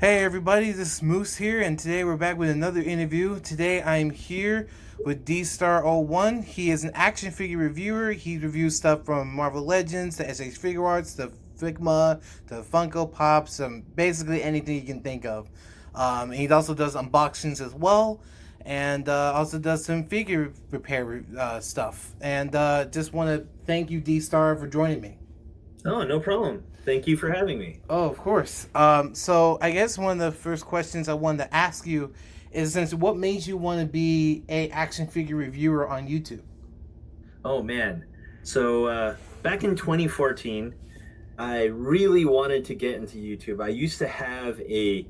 Hey everybody, this is Moose here, and today we're back with another interview. Today I'm here with Dstar01. He is an action figure reviewer. He reviews stuff from Marvel Legends to SH Figure Arts to Figma to Funko Pops, basically anything you can think of. He also does unboxings as well, and also does some figure repair stuff. And just want to thank you, D-Star, for joining me. Oh, no problem. Thank you for having me. Oh, of course. So I guess one of the first questions I wanted to ask you is, since what made you want to be a action figure reviewer on YouTube? Oh man. Back in 2014, I really wanted to get into YouTube. I used to have a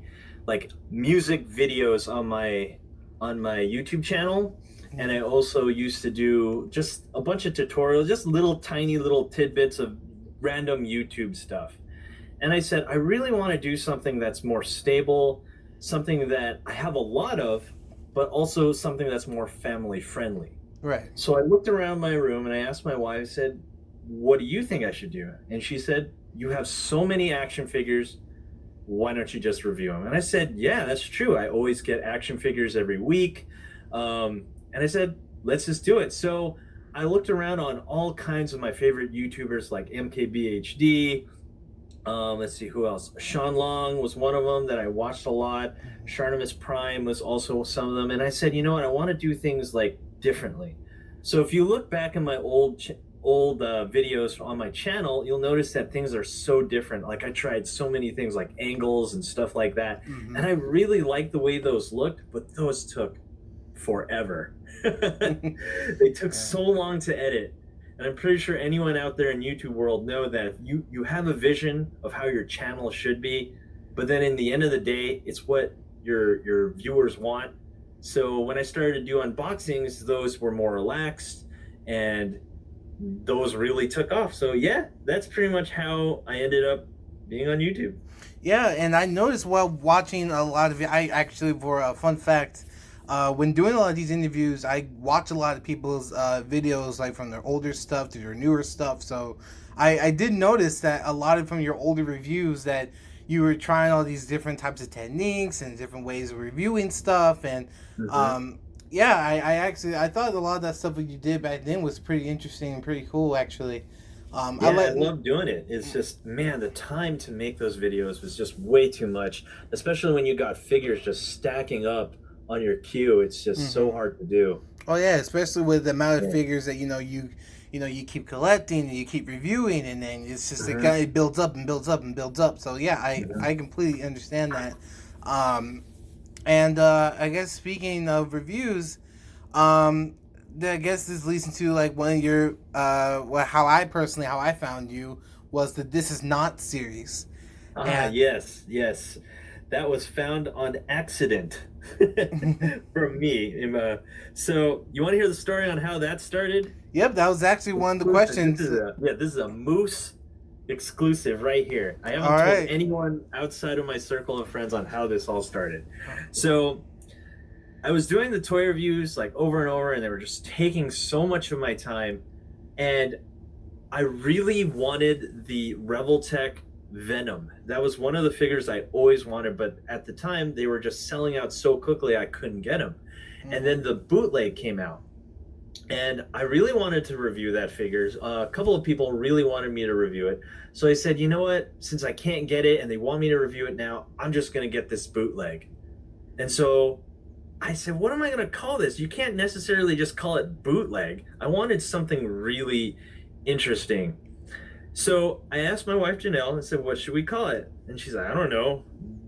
music videos on my YouTube channel, and I also used to do just a bunch of tutorials, just little tiny little tidbits of random YouTube stuff. And I said, I really want to do something that's more stable, something that I have a lot of, but also something that's more family friendly. Right. So I looked around my room and I asked my wife, I said, what do you think I should do? And she said, you have so many action figures. Why don't you just review them? And I said, yeah, that's true. I always get action figures every week. And I said, let's just do it. So I looked around on all kinds of my favorite YouTubers like MKBHD. Let's see who else. Sean Long was one of them that I watched a lot. Sharnimus Prime was also some of them. And I said, you know what? I want to do things like differently. So if you look back in my old videos on my channel, you'll notice that things are so different. Like I tried so many things like angles and stuff like that. Mm-hmm. And I really liked the way those looked, but those took forever. They took so long to edit. And I'm pretty sure anyone out there in YouTube world know that you have a vision of how your channel should be, but then in the end of the day, it's what your viewers want. So when I started to do unboxings, those were more relaxed and those really took off. So yeah, that's pretty much how I ended up being on YouTube. Yeah, and I noticed while watching a lot of it, I actually, for a fun fact, when doing a lot of these interviews, I watch a lot of people's videos, like from their older stuff to their newer stuff. So I did notice that a lot of from your older reviews that you were trying all these different types of techniques and different ways of reviewing stuff. And Mm-hmm. yeah, I thought a lot of that stuff that you did back then was pretty interesting and pretty cool, actually. I Yeah, I like. love doing it. It's just, man, the time to make those videos was just way too much, especially when you got figures just stacking up on your queue. It's just so Mhm. hard to do. Oh yeah, especially with the amount of Yeah. figures that you keep collecting and you keep reviewing, and then it's just it Hmm. kind of builds up and builds up and builds up. So yeah, Hmm. I completely understand that. Um, and I guess speaking of reviews, um, I guess this leads into like one of your well, how I found you was the This Is Not series, Ah, and yes, yes. That was found on accident from me. So you want to hear the story on how that started? yep, that was actually one of the Exclusive. questions. This is a Moose exclusive right here. I All haven't told right. anyone outside of my circle of friends on how this all started. So I was doing the toy reviews like over and over, and they were just taking so much of my time. And I really wanted the Revoltech Venom. That was one of the figures I always wanted, but at the time they were just selling out so quickly I couldn't get them. And then the bootleg came out, and I really wanted to review that figure. A couple of people really wanted me to review it. So I said, you know what? Since I can't get it and they want me to review it now, I'm just going to get this bootleg. And so I said, what am I going to call this? You can't necessarily just call it bootleg. I wanted something really interesting. So I asked my wife Janelle and said, what should we call it? And she's like, I don't know.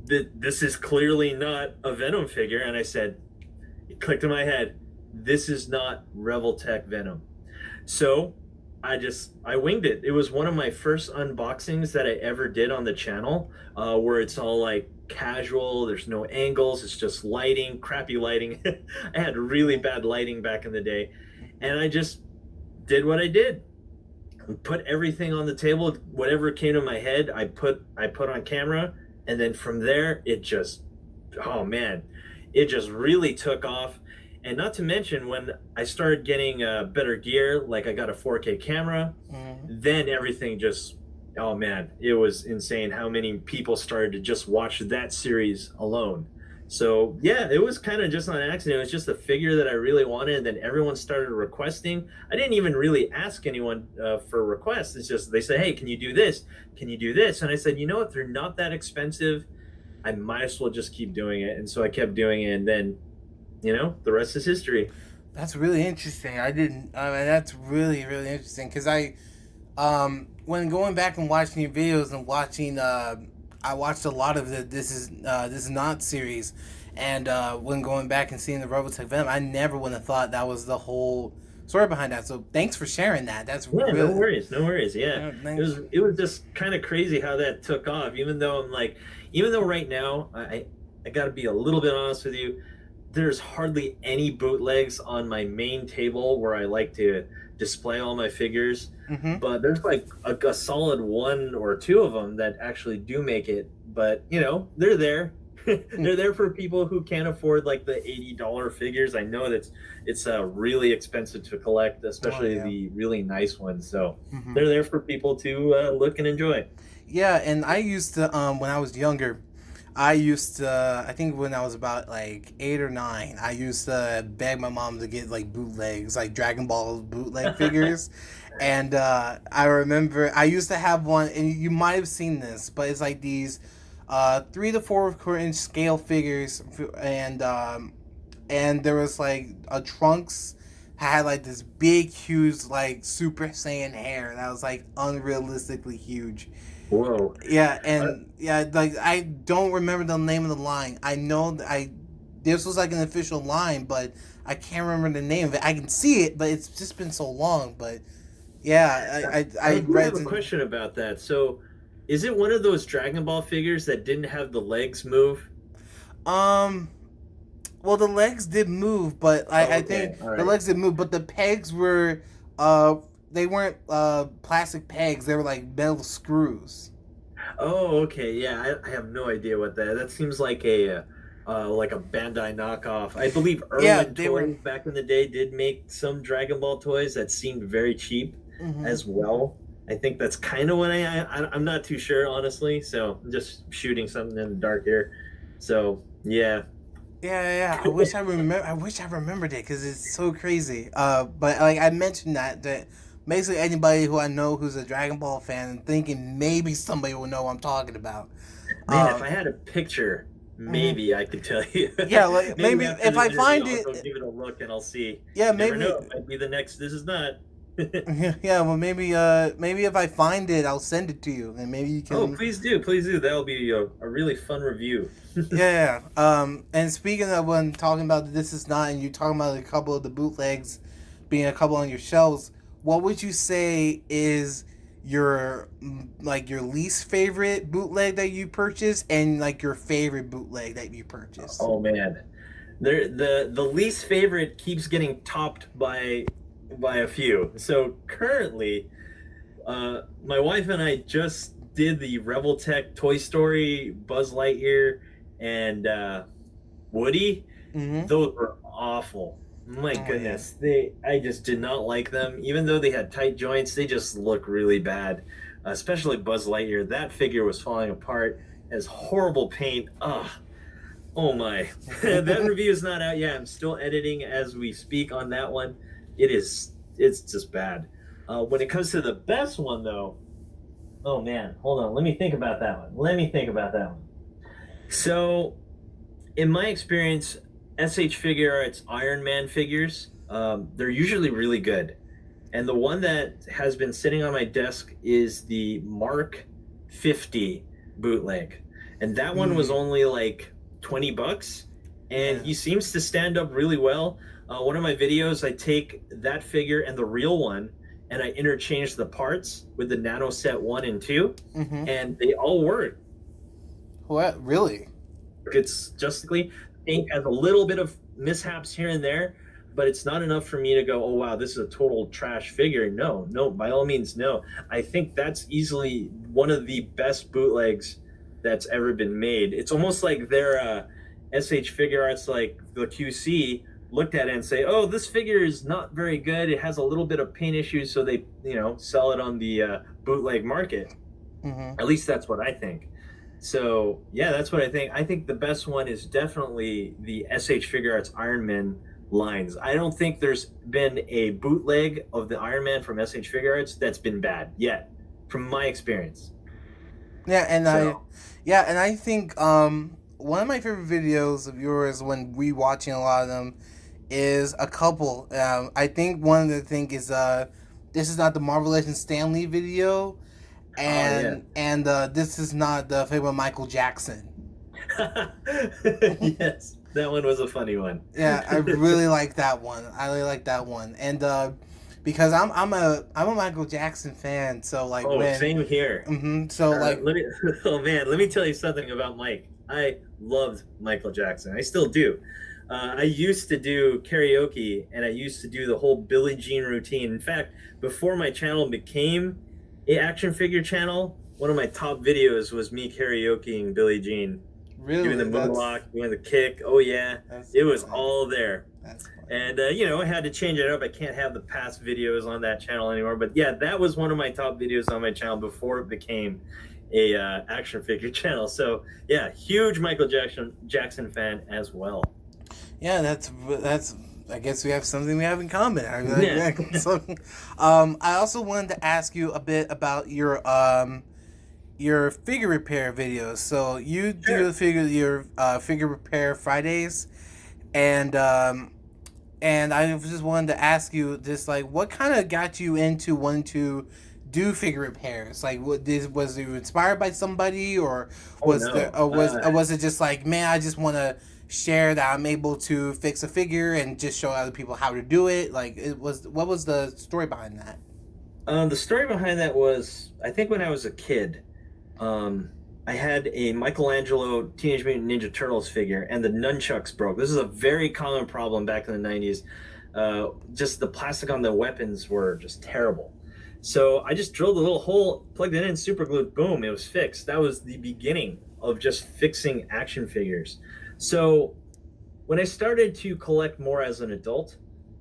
This is clearly not a Venom figure. And I said, it clicked in my head, this is not Revoltech Venom. So I winged it. It was one of my first unboxings that I ever did on the channel, where it's all like casual. There's no angles. It's just lighting, crappy lighting. I had really bad lighting back in the day, and I just did what I did. Put everything on the table. Whatever came to my head, I put on camera, and then from there, it just, oh man, it just really took off. And not to mention, when I started getting better gear, like I got a 4K camera, Mhm. then everything just Oh man, it was insane how many people started to just watch that series alone. So yeah, it was kind of just on accident. It was just a figure that I really wanted, and then everyone started requesting. I didn't even really ask anyone for requests. It's just they said, "Hey, can you do this? Can you do this?" And I said, "You know what? They're not that expensive. I might as well just keep doing it." And so I kept doing it, and then the rest is history. That's really interesting. I didn't. I mean, that's really really interesting because when going back and watching your videos and watching, I watched a lot of the this is not series, and when going back and seeing the Robotech Venom, I never would have thought that was the whole story behind that. So thanks for sharing that. That's Yeah, no really worries, no worries. Yeah, thanks. it was just kind of crazy how that took off. Even though right now I got to be a little bit honest with you, there's hardly any bootlegs on my main table where I like to display all my figures. Mm-hmm. But there's like a solid one or two of them that actually do make it. But they're there. They're there for people who can't afford like the $80 figures. I know it's really expensive to collect, Oh especially yeah. the really nice ones. So Mm-hmm. they're there for people to look and enjoy. Yeah, and I used to when I was younger, I think when I was about like 8 or 9, I used to beg my mom to get like bootlegs, like Dragon Ball bootleg figures. And I remember I used to have one, and you might have seen this, but it's like these 3 to 4 inch scale figures, and there was like a trunks had like this big, huge, like Super Saiyan hair that was like unrealistically huge. Whoa. Yeah, Uh, and yeah, like I don't remember the name of the line. I know that I this was like an official line, but I can't remember the name of it. I can see it, but it's just been so long. But yeah, I I do read have a question about that. So, is it one of those Dragon Ball figures that didn't have the legs move? um well, the legs did move, but Oh, I okay. think All the right. legs did move, but the pegs were uh they weren't plastic pegs. They were like metal screws. Oh, okay. Yeah, I have no idea what that seems like a Bandai knockoff. I believe Yeah, Irwin they were. Toys back in the day did make some Dragon Ball toys that seemed very cheap Hmm. as well. I think that's kind of what I'm not too sure honestly. So I'm just shooting something in the dark here. So yeah. Yeah, yeah, yeah. I wish I remember. I wish I remembered it because it's so crazy. But like I mentioned that basically anybody who I know who's a Dragon Ball fan and thinking maybe somebody will know what I'm talking about. Man, if I Um, had a picture, mhm. maybe I could tell you. Yeah, like Maybe maybe after if the I interview, find I'll go it, give it a look and I'll see. yeah, You never know, maybe. it might be the next. This is not. Yeah, well, maybe if I find it, I'll send it to you, and maybe you Oh, can. please do, please do. That'll be a really fun review. Yeah. And speaking of when talking about this is not, and you talking about a couple of the bootlegs being a couple on your shelves, what would you say is your like your least favorite bootleg that you purchased, and like your favorite bootleg that you purchased? Oh man, the least favorite keeps getting topped by a few. So currently, my wife and I just did the Reveltech Toy Story Buzz Lightyear and Woody. Mm-hmm. Those were awful. My Oh yeah. goodness, they I just did not like them. Even though they had tight joints, they just look really bad. Especially Buzz Lightyear. That figure was falling apart. Has horrible paint. Ugh. Oh my. That review is not out yet. I'm still editing as we speak on that one. It's just bad. When it comes to the best one though, oh man, hold on. Let me think about that one. Let me think about that one. So in my experience, SH Figure Arts Iron Man figures, they're usually really good. And the one that has been sitting on my desk is the Mark 50 bootleg. And that one was Mm, only like 20 bucks. And yeah. he seems to stand up really well. One of my videos, I take that figure and the real one, and I interchange the parts with the Nano Set 1 and 2, Mm-hmm. and they all work. What really? It's just clean. Paint has a little bit of mishaps here and there, but it's not enough for me to go, oh wow, this is a total trash figure. No, no, by all means, no. I think that's easily one of the best bootlegs that's ever been made. It's almost like their SH Figure Arts, like the QC, looked at it and say, oh, this figure is not very good. It has a little bit of paint issues, so they, sell it on the bootleg market. Mm-hmm. At least that's what I think. So yeah, that's what I think. I think the best one is definitely the SH Figure Arts Iron Man lines. I don't think there's been a bootleg of the Iron Man from SH Figure Arts that's been bad yet, from my experience. Yeah, So and I think one of my favorite videos of yours when rewatching a lot of them is a couple. I think one of the thing is this is not the Marvel Legends Stanley video, oh yeah. and this is not the favorite Michael Jackson. Yes, that one was a funny one. Yeah, I really like that one. I really like that one, and because I'm a Michael Jackson fan, so like Oh, when same here. so like Let me. Oh man, let me tell you something about Mike. I loved Michael Jackson. I still do. I used to do karaoke, and I used to do the whole Billie Jean routine. In fact, before my channel became a action figure channel, one of my top videos was me karaokeing Billie Jean, doing the really moonwalk, doing the kick. Oh yeah, that's it was funny. all there. That's funny. And I had to change it up. I can't have the past videos on that channel anymore. But yeah, that was one of my top videos on my channel before it became a action figure channel. So yeah, huge Michael Jackson fan as well. Yeah, that's. I guess we have something we have in common. Yeah. So, I also wanted to ask you a bit about your figure repair videos. So you do Sure. your figure repair Fridays, and I just wanted to ask you just like what kind of got you into wanting to do figure repairs? Like, was you inspired by somebody, or Oh was there, no. or was it just like, man, I just want to share that I'm able to fix a figure and just show other people how to do it? Like, it was what was the story behind that? The story behind that was, I think when I was a kid, um, I had a Michelangelo Teenage Mutant Ninja Turtles figure, and the nunchucks broke. This is a very common problem back in the 90s. Just the plastic on the weapons were just terrible. So I just drilled a little hole, plugged it in, super glued, boom, it was fixed. That was the beginning of just fixing action figures. So when I started to collect more as an adult,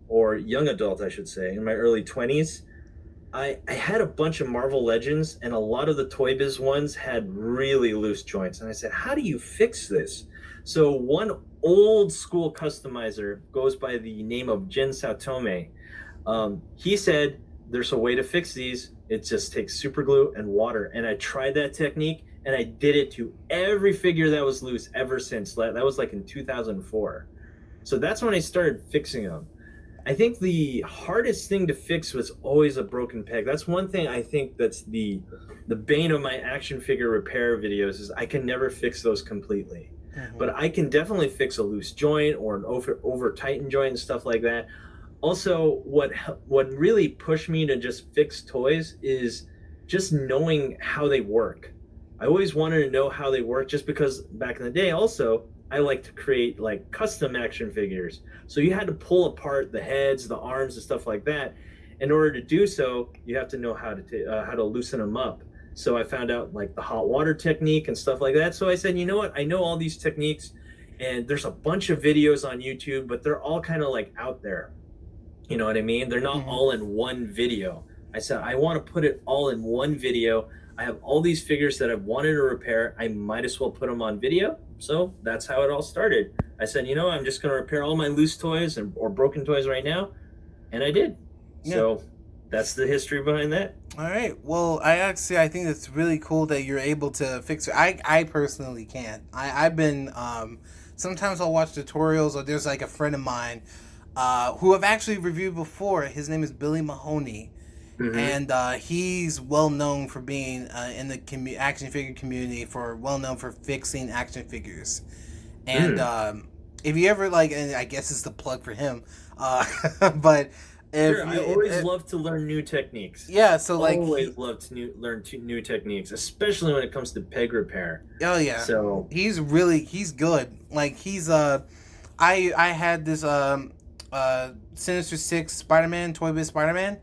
or young adult, I should say, in my early 20s, I had a bunch of Marvel Legends, and a lot of the Toy Biz ones had really loose joints. And I said, how do you fix this? So one old school customizer goes by the name of Jin Saotome. He said, there's a way to fix these. It just takes super glue and water. And I tried that technique, and I did it to every figure that was loose ever since. That was like in 2004. So that's when I started fixing them. I think the hardest thing to fix was always a broken peg. That's one thing I think that's the bane of my action figure repair videos is I can never fix those completely. Mm-hmm. But I can definitely fix a loose joint or an over tightened joint and stuff like that. Also, what really pushed me to just fix toys is just knowing how they work. I always wanted to know how they work just because back in the day also I like to create like custom action figures. So you had to pull apart the heads, the arms, and stuff like that. In order to do so, you have to know how to loosen them up. So I found out like the hot water technique and stuff like that. So I said, you know what? I know all these techniques, and there's a bunch of videos on YouTube, but they're all kind of like out there. You know what I mean? They're not Mm-hmm. all in one video. I said, I want to put it all in one video. I have all these figures that I've wanted to repair. I might as well put them on video. So that's how it all started. I said, I'm just going to repair all my loose toys or broken toys right now. And I did. Yeah. So that's the history behind that. All right. Well, I think it's really cool that you're able to fix it. I personally can't. I've been sometimes I'll watch tutorials, or there's like a friend of mine who I've actually reviewed before. His name is Billy Mahoney, Mm-hmm. and he's well known for being in the action figure community well known for fixing action figures. And Mm. if you ever like, and I guess it's the plug for him, but if Sure. I you, always love to learn new techniques. yeah, so like Always love to learn new techniques, especially when it comes to peg repair. oh yeah, So, he's good. Like he's I had this Sinister Six Spider-Man, Toy Biz Spider-Man,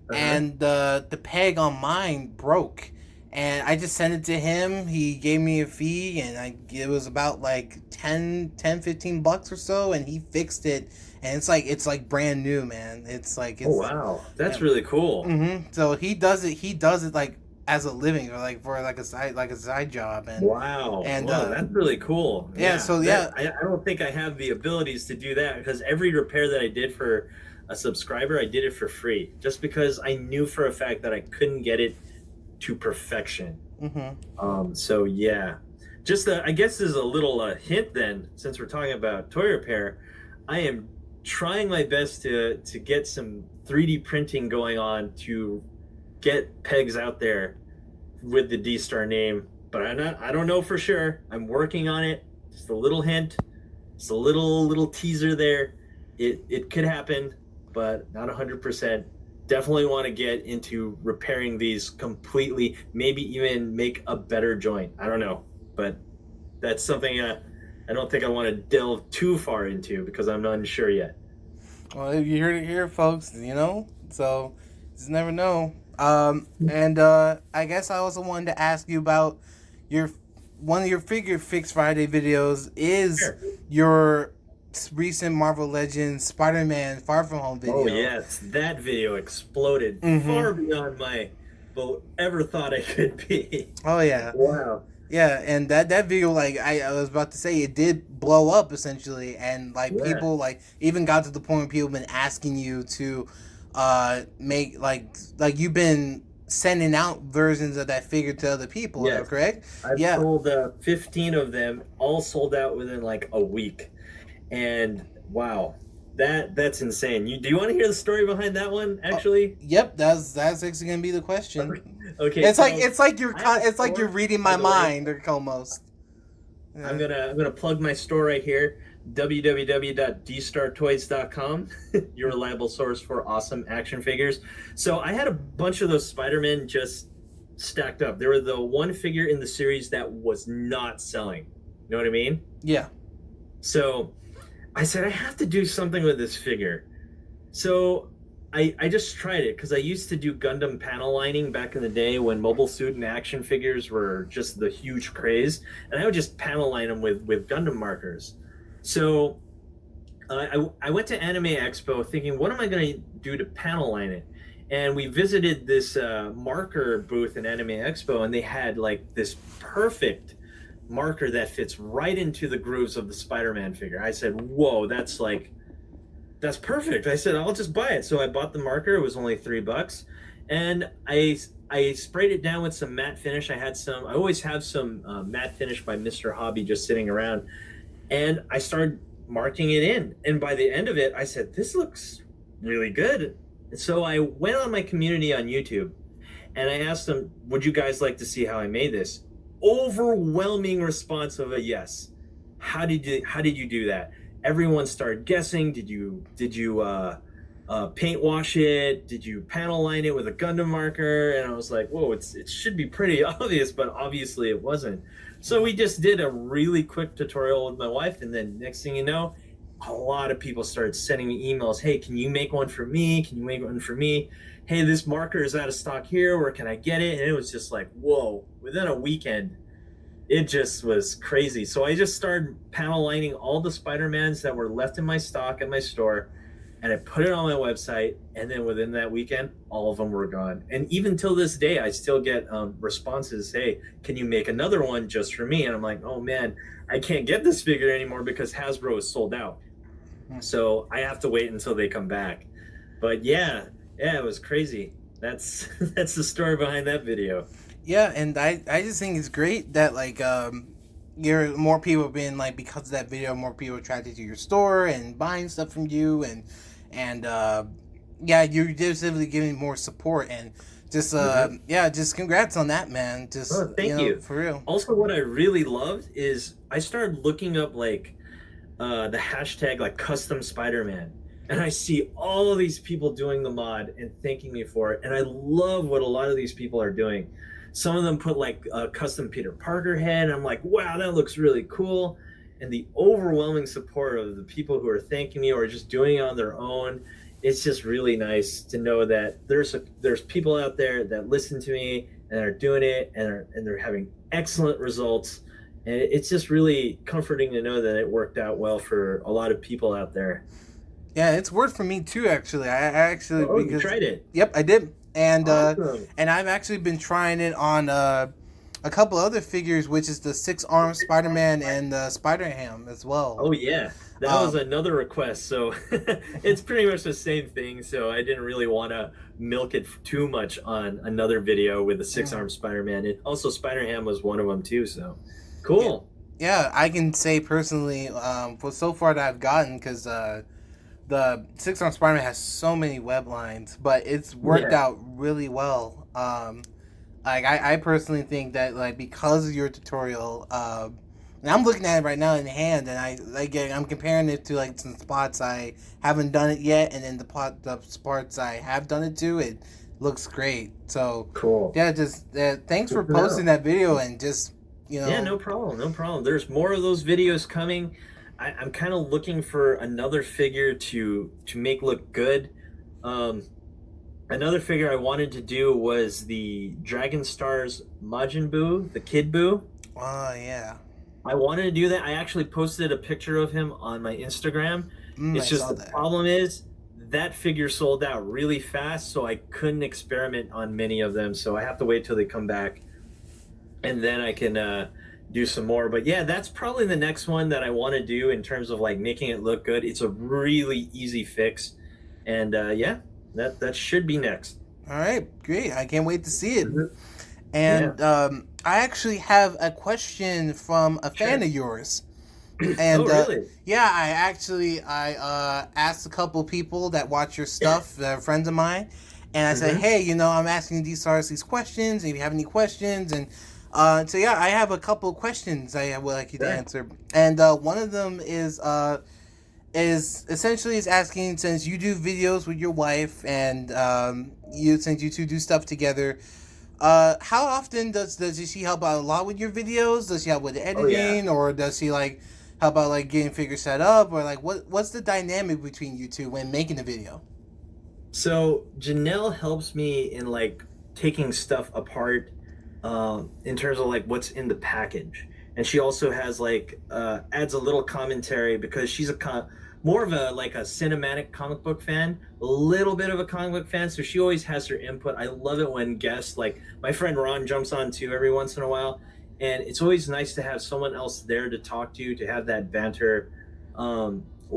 uh-huh. and the peg on mine broke, and I just sent it to him. He gave me a fee, and it was about like 15 bucks or so, and he fixed it, and it's like brand new, man. It's like Oh it's wow, yeah. that's really cool. So he does it like as a living, or like for like a side job, Wow. and Wow, that's really cool. yeah. Yeah. So That yeah. I don't think I have the abilities to do that because every repair that I did for a subscriber, I did it for free just because I knew for a fact that I couldn't get it to perfection. Mm-hmm. So yeah. Just I guess as a little hint then, since we're talking about toy repair, I am trying my best to get some 3D printing going on to get pegs out there with the D-Star name, but I don't know for sure. I'm working on it. Just a little hint, just a little teaser there. It could happen, but not 100%. Definitely want to get into repairing these completely, maybe even make a better joint. I don't know, but that's something I don't think I want to delve too far into because I'm not unsure yet. Well, you heard it here, folks. So just never know. And I guess I also wanted to ask you about your one of your figure fix Friday videos is Sure. your recent Marvel Legends Spider-Man Far From Home Oh video. yes, that video exploded Mm-hmm. far beyond my ever thought I could be. Oh yeah. Wow. Yeah, and that video, like I was about to say, it did blow up essentially, and like Yeah. people like even got to the point where people been asking you to make like you've been sending out versions of that figure to other people, Yes. correct? I've Yeah. sold 15 of them, all sold out within like a week. And wow, that's insane. Do you want to hear the story behind that one actually? Yep, that's actually gonna be the question. Okay, It's like so I have a it's like you're store, reading by my the way. mind, or almost. I'm Yeah. gonna plug my store right here, www.dstar01.com, your reliable source for awesome action figures. So I had a bunch of those Spider-Men just stacked up. They were the one figure in the series that was not selling. You know what I mean? Yeah. So I said I have to do something with this figure. So I just tried it because I used to do Gundam panel lining back in the day when mobile suit and action figures were just the huge craze, and I would just panel line them with Gundam markers. So I went to Anime Expo thinking, what am I going to do to panel line it? And we visited this marker booth in Anime Expo, and they had like this perfect marker that fits right into the grooves of the Spider-Man figure. I said, whoa, that's perfect. I said, I'll just buy it. So I bought the marker. It was only $3, and I sprayed it down with some matte finish. I always have some matte finish by Mr. Hobby just sitting around, and I started marking it in. And by the end of it, I said, this looks really good. And so I went on my community on YouTube, and I asked them, would you guys like to see how I made this? Overwhelming response of a yes. How did you do that? Everyone started guessing. Did you paint wash it? Did you panel line it with a Gundam marker? And I was like, whoa, it should be pretty obvious, but obviously it wasn't. So we just did a really quick tutorial with my wife, and then next thing you know, a lot of people started sending me emails. Hey, can you make one for me? Can you make one for me? Hey, this marker is out of stock here. Where can I get it? And it was just like, whoa, within a weekend, it just was crazy. So I just started panel lining all the Spider-Mans that were left in my stock at my store, and I put it on my website. And then within that weekend, all of them were gone. And even till this day, I still get responses. Hey, can you make another one just for me? And I'm like, oh man, I can't get this figure anymore because Hasbro is sold out. So I have to wait until they come back. But yeah, it was crazy. That's that's the story behind that video. Yeah, and I just think it's great that like you're more people being like, because of that video, more people attracted to your store and buying stuff from you, and yeah, you're just simply giving more support, and just Mm-hmm. yeah, just congrats on that, man. Just Oh, thank you. for real. Also, what I really loved is I started looking up like the hashtag like custom Spider-Man, and I see all of these people doing the mod and thanking me for it. And I love what a lot of these people are doing. Some of them put like a custom Peter Parker head. And I'm like, wow, that looks really cool. And the overwhelming support of the people who are thanking me or just doing it on their own, it's just really nice to know that there's people out there that listen to me and are doing it and they're having excellent results. And it's just really comforting to know that it worked out well for a lot of people out there. Yeah, it's worked for me too. Actually, I actually Oh, you because tried it. yep, I did. and Awesome. I've actually been trying it on a couple other figures, which is the 6-armed Spider-Man and Spider-Ham as well. Oh yeah, that was Um, another request. So it's pretty much the same thing. So I didn't really want to milk it too much on another video with the mm, six-armed Spider-Man. It also Spider-Ham was one of them too. So yeah, cool. yeah, I can say personally, for so far that I've gotten, because the 6-armed Spider-Man has so many web lines, but it's worked Yeah. out really well. Like I personally think that like because of your tutorial, and I'm looking at it right now in hand, and I'm comparing it to like some spots I haven't done it yet, and then the spots I have done it to, it looks great. So Cool. yeah, just thanks for Good to posting know. that video and just you Yeah, know no problem, no problem. There's more of those videos coming. I'm kind of looking for another figure to make look good. Um, Another figure I wanted to do was the Dragon Stars Majin Buu, the Kid Buu. oh yeah, I wanted to do that. I actually posted a picture of him on my Instagram. I It's just saw the that. problem is that figure sold out really fast, so I couldn't experiment on many of them. So I have to wait till they come back, and then I can do some more. But yeah, that's probably the next one that I want to do in terms of like making it look good. It's a really easy fix, and yeah, that should be next. All right, great. I can't wait to see it. Mhm. Yeah, And I actually have a question from a fan sure. of yours. Oh, And really? yeah, I asked a couple people that watch your stuff, friends of mine, and I said, Hmm. hey, I'm asking these stars these questions. If you have any questions, and so yeah, I have a couple of questions I would like you to Sure. answer. And one of them is essentially is asking, since you do videos with your wife and since you two do stuff together, how often does she help out a lot with your videos? Does she help with the Oh, yeah. editing, or does she like help out like getting figures set up, or like what's the dynamic between you two when making a video? So Janelle helps me in like taking stuff apart, in terms of like what's in the package, and she also has like adds a little commentary because she's more of a like a cinematic comic book fan, a little bit of a comic book fan. So she always has her input. I love it when guests like my friend Ron jumps on too every once in a while, and it's always nice to have someone else there to talk to have that banter.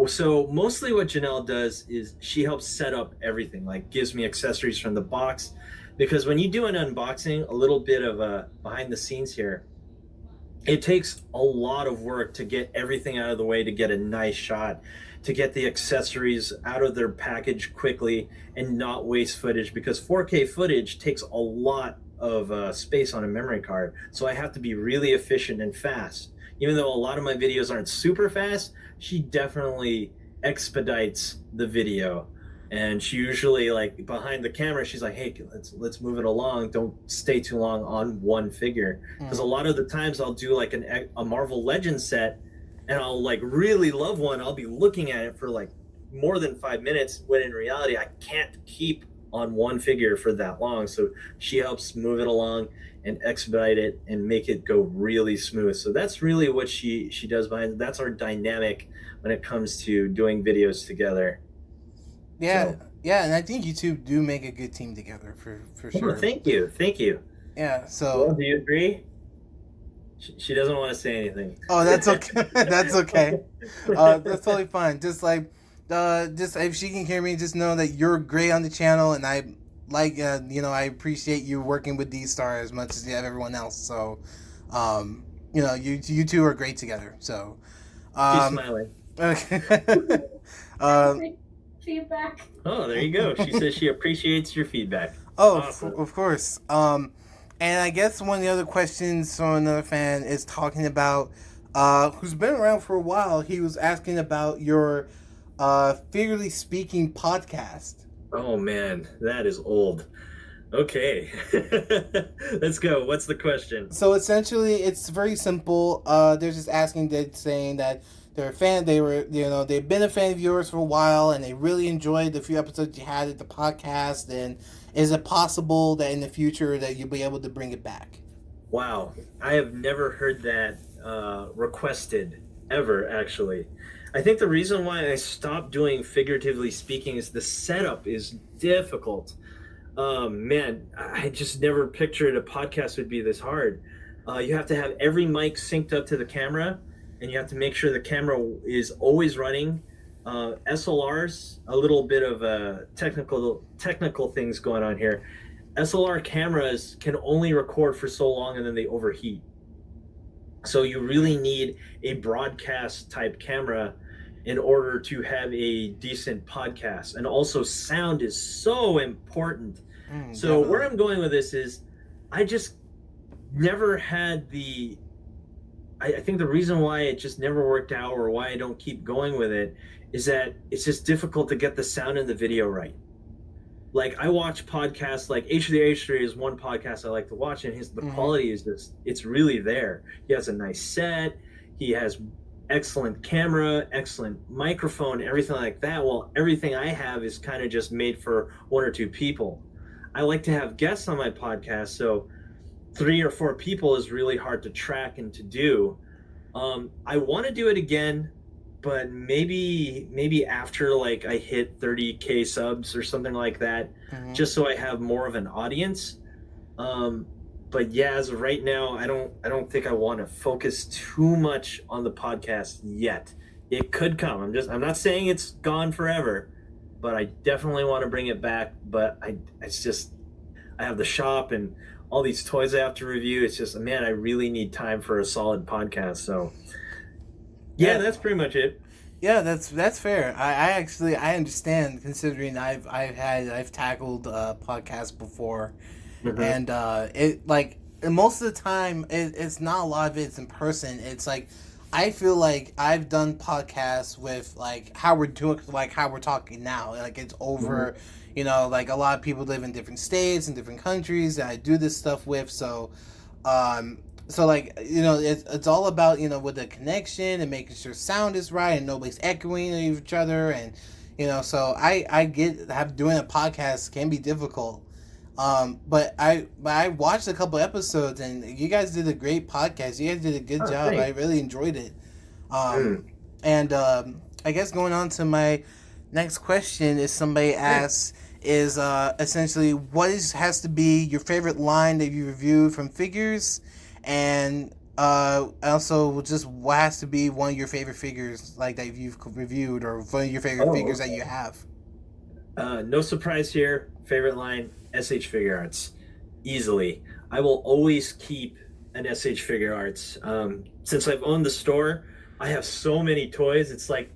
So mostly what Janelle does is she helps set up everything, like gives me accessories from the box. Because when you do an unboxing, a little bit of a behind the scenes here, it takes a lot of work to get everything out of the way to get a nice shot, to get the accessories out of their package quickly and not waste footage, because 4K footage takes a lot of space on a memory card. So I have to be really efficient and fast. Even though a lot of my videos aren't super fast, she definitely expedites the video. And she usually like behind the camera, she's like, "Hey, let's move it along. Don't stay too long on one figure." Because a Mm. lot of the times I'll do like a Marvel Legends set, and I'll like really love one. I'll be looking at it for like more than 5 minutes, when in reality I can't keep on one figure for that long. So she helps move it along and expedite it and make it go really smooth. So that's really what she does behind. That's our dynamic when it comes to doing videos together. Yeah, So, yeah, and I think you two do make a good team together for oh, sure. thank you, thank you. Yeah, Well, so do you agree? She doesn't want to say anything. oh, that's okay. That's okay. That's totally fine. Just if she can hear me, just know that you're great on the channel, and I like, I appreciate you working with D-Star as much as everyone else. So, you two are great together. So, She's um, smiling. okay. um, Great feedback. Oh, there you go. She says she appreciates your feedback. oh, Awesome. of course. And I guess one of the other questions from another fan is talking about, who's been around for a while. He was asking about your, Figuratively Speaking podcast. Oh man, that is old. Okay. Let's go. What's the question? So essentially, it's very simple. They're just asking, that saying that they're a fan. They've been a fan of yours for a while, and they really enjoyed the few episodes you had at the podcast. And is it possible that in the future that you'll be able to bring it back? Wow. I have never heard that requested ever, actually. I think the reason why I stopped doing figuratively speaking is the setup is difficult. Man, I just never pictured a podcast would be this hard. You have to have every mic synced up to the camera, and you have to make sure the camera is always running. SLRs, a little bit of technical things going on here. SLR cameras can only record for so long and then they overheat. So you really need a broadcast type camera in order to have a decent podcast. And also sound is so important. So Definitely. where I'm going with this is I just never had I think the reason why it just never worked out or why I don't keep going with it is that it's just difficult to get the sound and the video right. Like I watch podcasts like H3 is one podcast I like to watch, and the quality is just, it's really there. He has a nice set, he has excellent camera, excellent microphone, everything like that. Well, everything I have is kind of just made for one or two people. I like to have guests on my podcast, so 3 or 4 people is really hard to track and to do. I want to do it again, but maybe after like I hit 30K subs or something like that, just so I have more of an audience. But yeah, as of right now, I don't think I want to focus too much on the podcast yet. It could come. I'm not saying it's gone forever, but I definitely want to bring it back. But I have the shop and all these toys I have to review. It's just, man, I really need time for a solid podcast. So yeah, that's pretty much it. Yeah, that's fair. I understand, considering I've tackled podcasts before, and it like most of the time it's not a lot of it's in person. It's like I feel like I've done podcasts with like how we're doing, like how we're talking now. Like it's over, like a lot of people live in different states and different countries that I do this stuff with. So like, it's all about, with the connection and making sure sound is right and nobody's echoing each other. And, so I get doing a podcast can be difficult. But I watched a couple episodes and you guys did a great podcast. You guys did a good job. Thanks. I really enjoyed it. And I guess going on to my next question is somebody asks is essentially has to be your favorite line that you reviewed from figures, and also just what has to be one of your favorite figures like that you've reviewed, or one of your favorite figures that you have. No surprise here. Favorite line, SH Figure Arts. Easily. I will always keep an SH Figure Arts. Since I've owned the store, I have so many toys. It's like,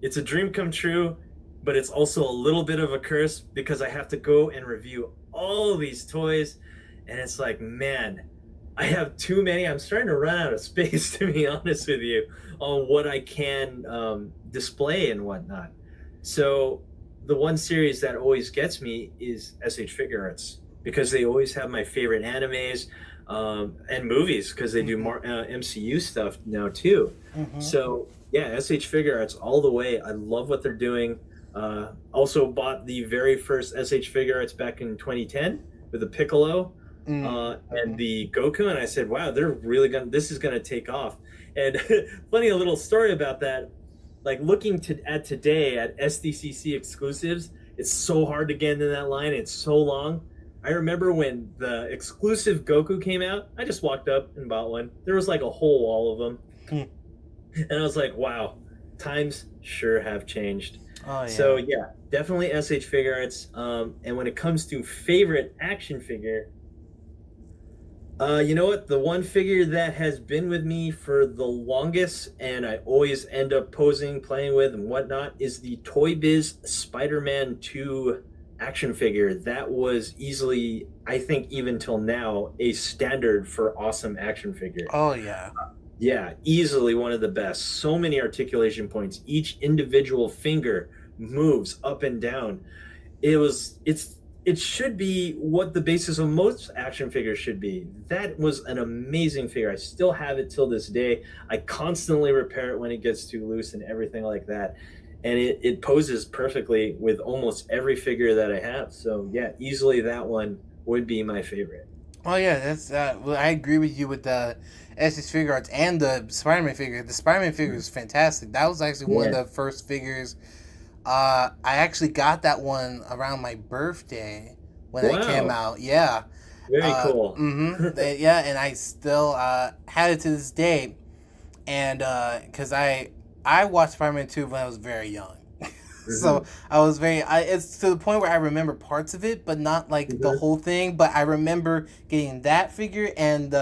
it's a dream come true, but it's also a little bit of a curse because I have to go and review all these toys. And it's like, man, I have too many. I'm starting to run out of space, to be honest with you, on what I can display and whatnot. So the one series that always gets me is SH Figure Arts, because they always have my favorite animes and movies, because they do more MCU stuff now too. So yeah, SH Figure Arts all the way. I love what they're doing. Also bought the very first SH Figure Arts back in 2010 with the Piccolo and the Goku, and I said, wow, this is gonna take off. And funny, a little story about that, like looking at today at SDCC exclusives, it's so hard to get into that line. It's so long. I remember when the exclusive Goku came out, I just walked up and bought one. There was like a whole wall of them. And I was like, wow, times sure have changed. Oh, yeah. So yeah, definitely SH Figure Arts. And when it comes to favorite action figure, you know what? The one figure that has been with me for the longest, and I always end up posing, playing with, and whatnot, is the Toy Biz Spider-Man 2 action figure. That was easily, I think even till now, a standard for awesome action figure. Oh, yeah. Yeah, easily one of the best. So many articulation points. Each individual finger moves up and down. It should be what the basis of most action figures should be. That was an amazing figure. I still have it till this day. I constantly repair it when it gets too loose and everything like that. And it poses perfectly with almost every figure that I have. So yeah, easily that one would be my favorite. Oh yeah, that's well, I agree with you with the SH Figure Arts and the Spider-Man figure. The Spider-Man figure is fantastic. That was actually one of the first figures. I actually got that one around my birthday. when it came Wow. out. Yeah. Very cool. Yeah, and I still had it to this day, and because I watched Spider-Man 2 when I was very young. So Hmm. I was it's to the point where I remember parts of it, but not like the Hmm. whole thing. But I remember getting that figure, and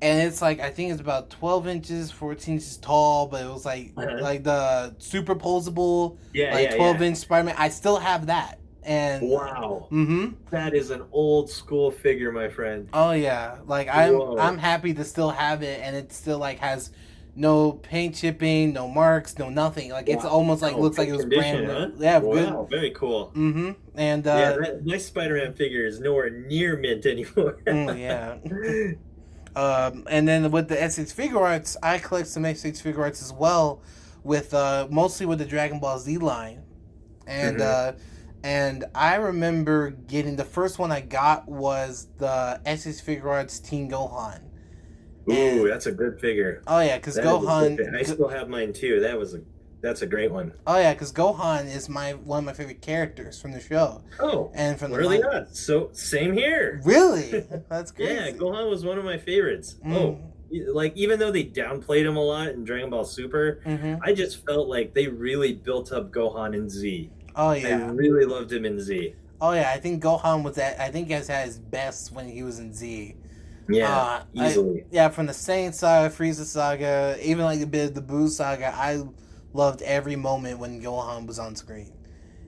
it's like I think it's about 12 inches, 14 inches tall, but it was Uh-huh. like the superposable Yeah, like yeah, 12 yeah. inch Spider-Man. I still have that, and Wow. mm-hmm. That is an old school figure, my friend. Oh yeah, like I'm Whoa. happy to still have it, and it still like has no paint chipping, no marks, no nothing. Like it's almost like Wow. looks like it Good was brand condition, new. huh? Yeah, good. Wow. Very cool. Mm-hmm. And Yeah, my Spider-Man figure is nowhere near mint anymore. yeah. And then with the SH figure arts, I collect some SH figure arts as well, with mostly with the Dragon Ball Z line, and Hmm. uh, and I remember getting the first one I got was the SH figure arts Teen Gohan, Ooh, and that's a good figure. oh yeah, because That is a good Gohan, figure. I still have mine too. That's a great one. oh yeah, because Gohan is my one of my favorite characters from the show, Oh, and from the what are the manga. odds? So same here. Really, that's Yeah, crazy. Gohan was one of my favorites. Oh, Mm, like even though they downplayed him a lot in Dragon Ball Super, mm-hmm. I just felt like they really built up Gohan in Z. Oh I yeah. really loved him in Z. Oh yeah, I think Gohan was at. I think he was at his best when he was in Z. Yeah, I easily. yeah, from the Saiyan saga, Frieza saga, even like a bit of the Buu saga, I loved every moment when Gohan was on screen.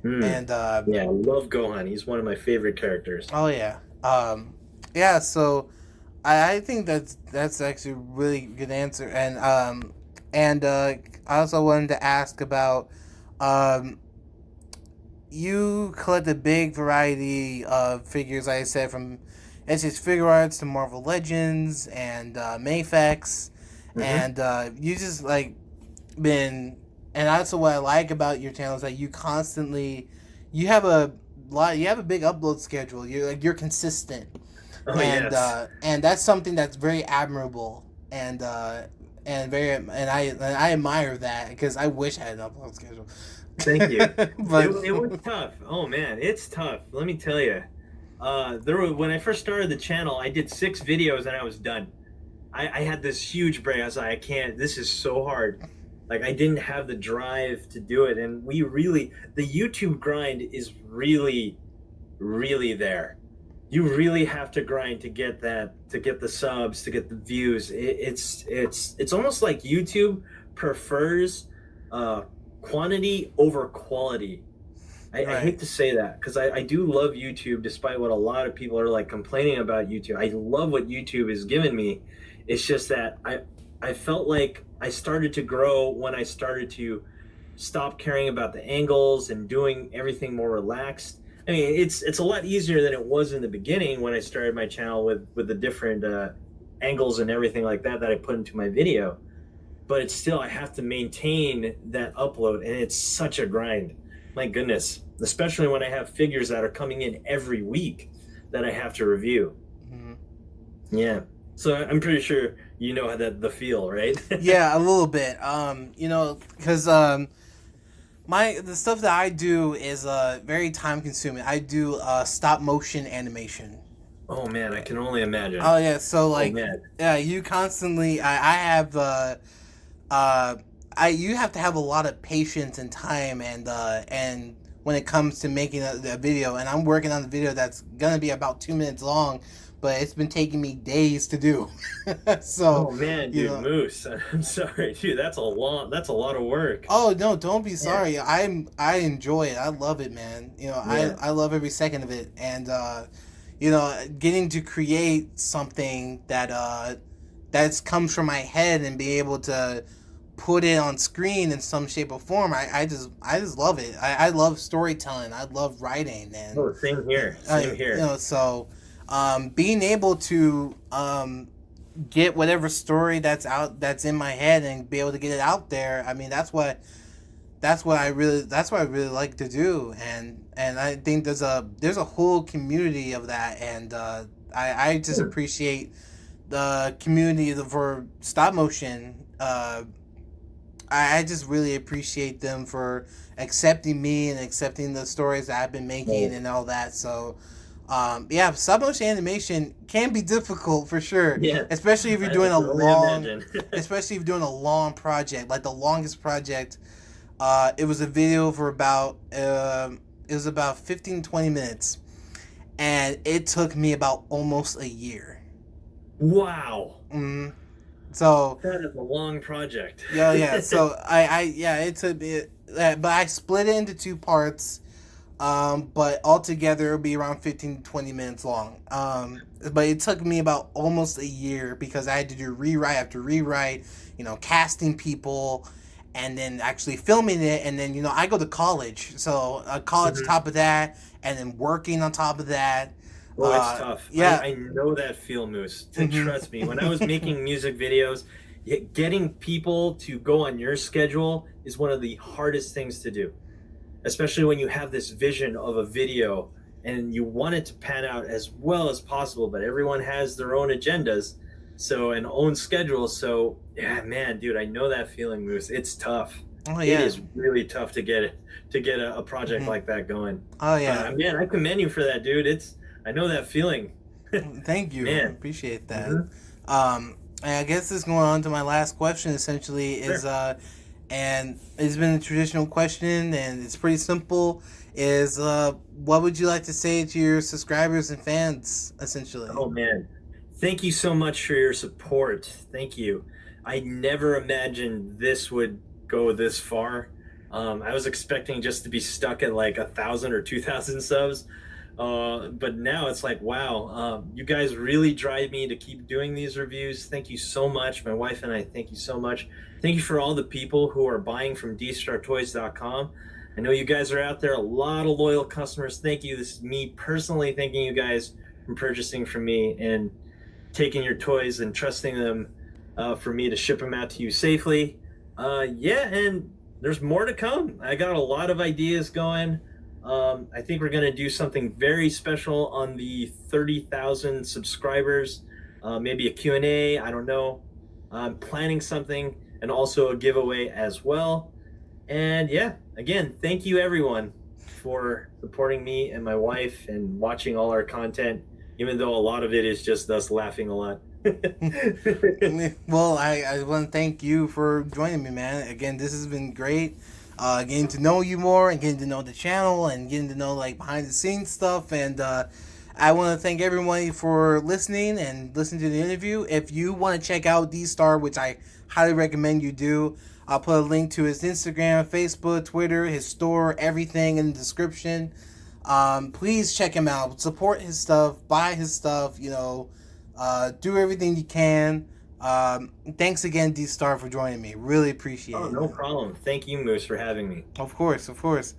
Hmm. And Yeah, I love Gohan. He's one of my favorite characters. oh yeah, yeah. So I think that's actually a really good answer. And I also wanted to ask about um you collect a big variety of figures, like I said, from SH Figure Arts to Marvel Legends and Mayfex, Hmm. and you just like been. And also, what I like about your channel is that you constantly, you have a you have a big upload schedule. You're consistent, Oh yes. and that's something that's very admirable and I admire that because I wish I had an upload schedule. Thank you. But It was tough. Oh man, it's tough. Let me tell you. There were when I first started the channel, I did 6 videos and I was done. I had this huge break. I was like, I can't. This is so hard. Like I didn't have the drive to do it, and the YouTube grind is really, really there. You really have to grind to get that, to get the subs, to get the views. It's almost like YouTube prefers uh, quantity over quality. I right. hate to say that because I do love YouTube, despite what a lot of people are like complaining about YouTube. I love what YouTube has given me. It's just that I felt like I started to grow when I started to stop caring about the angles and doing everything more relaxed. I mean, it's a lot easier than it was in the beginning when I started my channel with the different angles and everything like that I put into my video. But it's still, I have to maintain that upload, and it's such a grind. My goodness, especially when I have figures that are coming in every week that I have to review. Mhm. Yeah. So I'm pretty sure you know how that the feel, right? Yeah, a little bit. Because my the stuff that I do is very time consuming. I do stop motion animation. Oh man, I can only imagine. Oh yeah, so Oh like man. yeah, you constantly I have uh I you have to have a lot of patience and time and when it comes to making a video, and I'm working on the video that's gonna be about 2 minutes long, but it's been taking me days to do. So Oh man, you dude, know. Moose. I'm sorry, dude. That's a lot of work. Oh no, don't be Yeah. sorry. I enjoy it. I love it, man. Yeah. I love every second of it, and getting to create something that's comes from my head and be able to put it on screen in some shape or form. I just love it. I love storytelling. I love writing, Oh, same here. I Same here. so being able to get whatever story that's in my head and be able to get it out there. I mean, that's what I really like to do, and I think there's a whole community of that, and I just Hmm. appreciate the community for stop motion. I just really appreciate them for accepting me and accepting the stories that I've been making Well, and all that. So Yeah, stop motion animation can be difficult for sure, Yeah, especially if you're I doing a can only long, imagine. especially if you're doing a long project. Like the longest project, it was a video for about it was about 15 20 minutes, and it took me about almost a year. Wow, Mm. So that is a long project. yeah, yeah. So yeah, it took me, but I split it into two parts. But altogether it'll be around 15 to 20 minutes long. But it took me about almost a year because I had to do rewrite after rewrite, casting people, and then actually filming it. And then, I go to college. So, college on Mhm. top of that, and then working on top of that. Oh, it's tough. Yeah. I know that feel, Moose. Mm-hmm. Trust me, when I was making music videos, getting people to go on your schedule is one of the hardest things to do, especially when you have this vision of a video and you want it to pan out as well as possible, but everyone has their own agendas, so and own schedules. So yeah, man, dude, I know that feeling, Moose. It's tough. Oh, It yeah. is really tough to get a project Mm-hmm. like that going. Oh, yeah. Man, I commend you for that, dude. I know that feeling. Thank you. Man. Appreciate that. Hmm. And I guess this going on to my last question essentially is Sure. and it's been a traditional question and it's pretty simple is what would you like to say to your subscribers and fans essentially? Oh man, thank you so much for your support. Thank you. I never imagined this would go this far. I was expecting just to be stuck at like 1,000 or 2,000 subs, but now it's like, wow, you guys really drive me to keep doing these reviews. Thank you so much. My wife and I thank you so much. Thank you for all the people who are buying from Dstar01.com. I know you guys are out there, a lot of loyal customers. Thank you. This is me personally thanking you guys for purchasing from me and taking your toys and trusting them for me to ship them out to you safely. Yeah, and there's more to come. I got a lot of ideas going. I think we're going to do something very special on the 30,000 subscribers. Maybe a Q&A, I don't know. I'm planning something and also a giveaway as well. And yeah, again, thank you everyone for supporting me and my wife and watching all our content, even though a lot of it is just us laughing a lot. Well, I want to thank you for joining me, man. Again, this has been great. Getting to know you more and getting to know the channel and getting to know like behind the scenes stuff. And I want to thank everybody for listening and listening to the interview. If you want to check out D-Star, which I highly recommend you do, I'll put a link to his Instagram, Facebook, Twitter, his store, everything in the description. Please check him out. Support his stuff. Buy his stuff. Do everything you can. Thanks again, D Star, for joining me. Really appreciate Oh, it. no problem. Thank you, Moose, for having me. Of course, of course.